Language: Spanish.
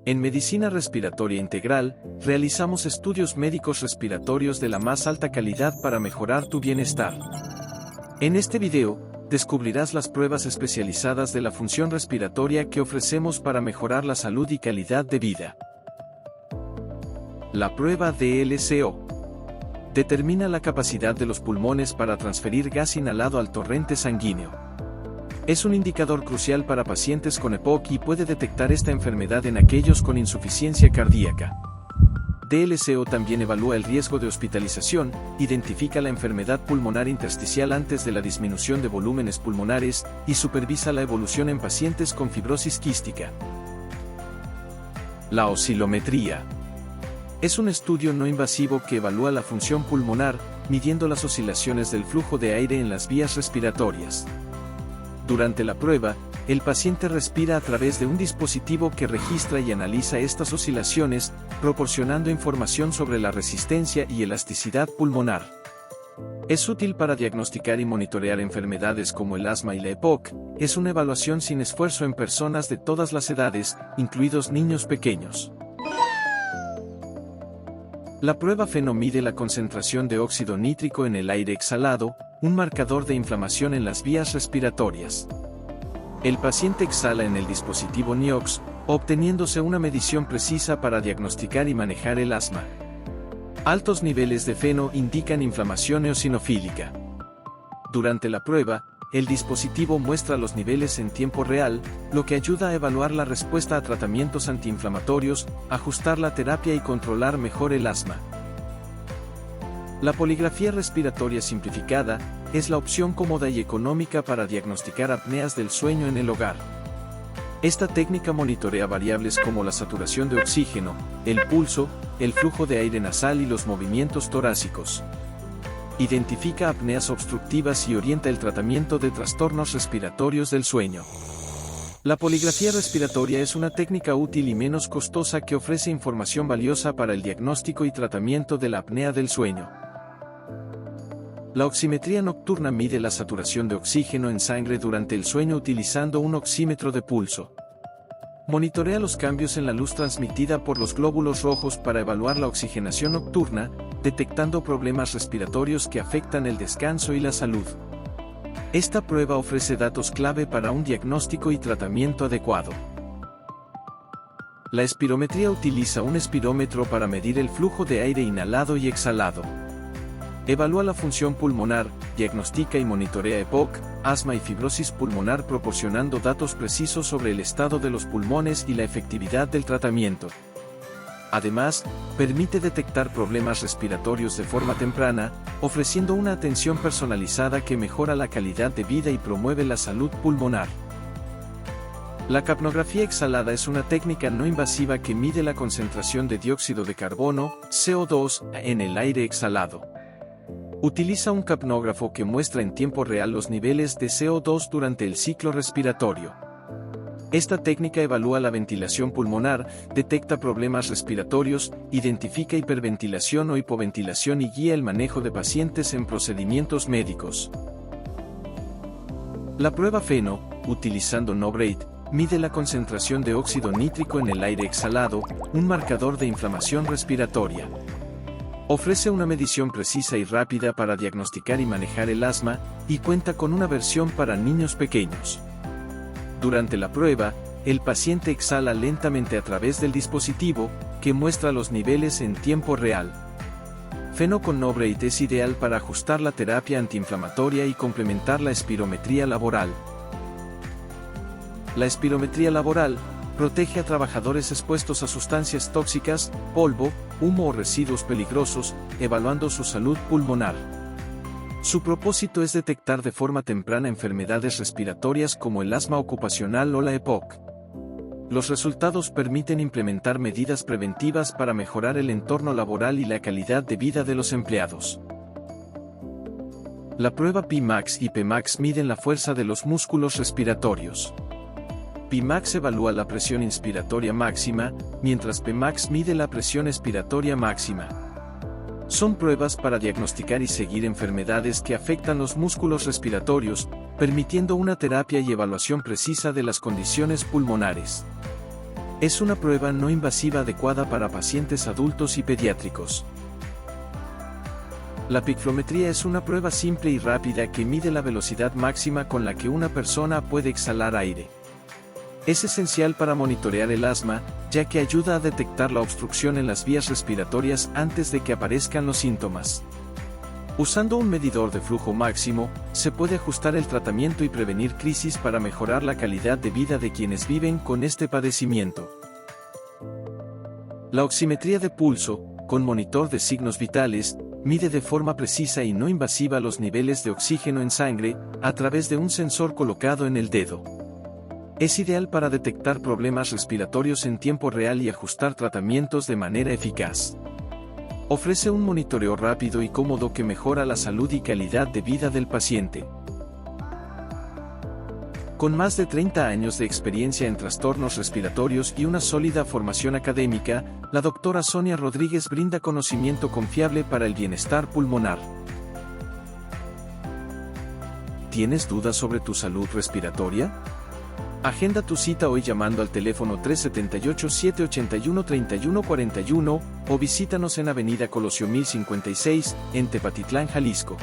En medicina respiratoria integral, realizamos estudios médicos respiratorios de la más alta calidad para mejorar tu bienestar. En este video, descubrirás las pruebas especializadas de la función respiratoria que ofrecemos para mejorar la salud y calidad de vida. La prueba DLCO determina la capacidad de los pulmones para transferir gas inhalado al torrente sanguíneo. Es un indicador crucial para pacientes con EPOC y puede detectar esta enfermedad en aquellos con insuficiencia cardíaca. DLCO también evalúa el riesgo de hospitalización, identifica la enfermedad pulmonar intersticial antes de la disminución de volúmenes pulmonares y supervisa la evolución en pacientes con fibrosis quística. La oscilometría es un estudio no invasivo que evalúa la función pulmonar, midiendo las oscilaciones del flujo de aire en las vías respiratorias. Durante la prueba, el paciente respira a través de un dispositivo que registra y analiza estas oscilaciones, proporcionando información sobre la resistencia y elasticidad pulmonar. Es útil para diagnosticar y monitorear enfermedades como el asma y la EPOC. Es una evaluación sin esfuerzo en personas de todas las edades, incluidos niños pequeños. La prueba FeNO mide la concentración de óxido nítrico en el aire exhalado, un marcador de inflamación en las vías respiratorias. El paciente exhala en el dispositivo NIOX, obteniéndose una medición precisa para diagnosticar y manejar el asma. Altos niveles de FeNO indican inflamación eosinofílica. Durante la prueba, el dispositivo muestra los niveles en tiempo real, lo que ayuda a evaluar la respuesta a tratamientos antiinflamatorios, ajustar la terapia y controlar mejor el asma. La poligrafía respiratoria simplificada es la opción cómoda y económica para diagnosticar apneas del sueño en el hogar. Esta técnica monitorea variables como la saturación de oxígeno, el pulso, el flujo de aire nasal y los movimientos torácicos. Identifica apneas obstructivas y orienta el tratamiento de trastornos respiratorios del sueño. La poligrafía respiratoria es una técnica útil y menos costosa que ofrece información valiosa para el diagnóstico y tratamiento de la apnea del sueño. La oximetría nocturna mide la saturación de oxígeno en sangre durante el sueño utilizando un oxímetro de pulso. Monitorea los cambios en la luz transmitida por los glóbulos rojos para evaluar la oxigenación nocturna, detectando problemas respiratorios que afectan el descanso y la salud. Esta prueba ofrece datos clave para un diagnóstico y tratamiento adecuado. La espirometría utiliza un espirómetro para medir el flujo de aire inhalado y exhalado. Evalúa la función pulmonar, diagnostica y monitorea EPOC, asma y fibrosis pulmonar proporcionando datos precisos sobre el estado de los pulmones y la efectividad del tratamiento. Además, permite detectar problemas respiratorios de forma temprana, ofreciendo una atención personalizada que mejora la calidad de vida y promueve la salud pulmonar. La capnografía exhalada es una técnica no invasiva que mide la concentración de dióxido de carbono, CO2, en el aire exhalado. Utiliza un capnógrafo que muestra en tiempo real los niveles de CO2 durante el ciclo respiratorio. Esta técnica evalúa la ventilación pulmonar, detecta problemas respiratorios, identifica hiperventilación o hipoventilación y guía el manejo de pacientes en procedimientos médicos. La prueba FeNO, utilizando NoBrate, mide la concentración de óxido nítrico en el aire exhalado, un marcador de inflamación respiratoria. Ofrece una medición precisa y rápida para diagnosticar y manejar el asma, y cuenta con una versión para niños pequeños. Durante la prueba, el paciente exhala lentamente a través del dispositivo, que muestra los niveles en tiempo real. FeNO con NoBrate es ideal para ajustar la terapia antiinflamatoria y complementar la espirometría laboral. La espirometría laboral protege a trabajadores expuestos a sustancias tóxicas, polvo, humo o residuos peligrosos, evaluando su salud pulmonar. Su propósito es detectar de forma temprana enfermedades respiratorias como el asma ocupacional o la EPOC. Los resultados permiten implementar medidas preventivas para mejorar el entorno laboral y la calidad de vida de los empleados. La prueba PMAX y PMAX miden la fuerza de los músculos respiratorios. PMAX evalúa la presión inspiratoria máxima, mientras PMAX mide la presión expiratoria máxima. Son pruebas para diagnosticar y seguir enfermedades que afectan los músculos respiratorios, permitiendo una terapia y evaluación precisa de las condiciones pulmonares. Es una prueba no invasiva adecuada para pacientes adultos y pediátricos. La picflometría es una prueba simple y rápida que mide la velocidad máxima con la que una persona puede exhalar aire. Es esencial para monitorear el asma, ya que ayuda a detectar la obstrucción en las vías respiratorias antes de que aparezcan los síntomas. Usando un medidor de flujo máximo, se puede ajustar el tratamiento y prevenir crisis para mejorar la calidad de vida de quienes viven con este padecimiento. La oximetría de pulso, con monitor de signos vitales, mide de forma precisa y no invasiva los niveles de oxígeno en sangre, a través de un sensor colocado en el dedo. Es ideal para detectar problemas respiratorios en tiempo real y ajustar tratamientos de manera eficaz. Ofrece un monitoreo rápido y cómodo que mejora la salud y calidad de vida del paciente. Con más de 30 años de experiencia en trastornos respiratorios y una sólida formación académica, la doctora Sonia Rodríguez brinda conocimiento confiable para el bienestar pulmonar. ¿Tienes dudas sobre tu salud respiratoria? Agenda tu cita hoy llamando al teléfono 378-781-3141 o visítanos en Avenida Colosio 1056, en Tepatitlán, Jalisco.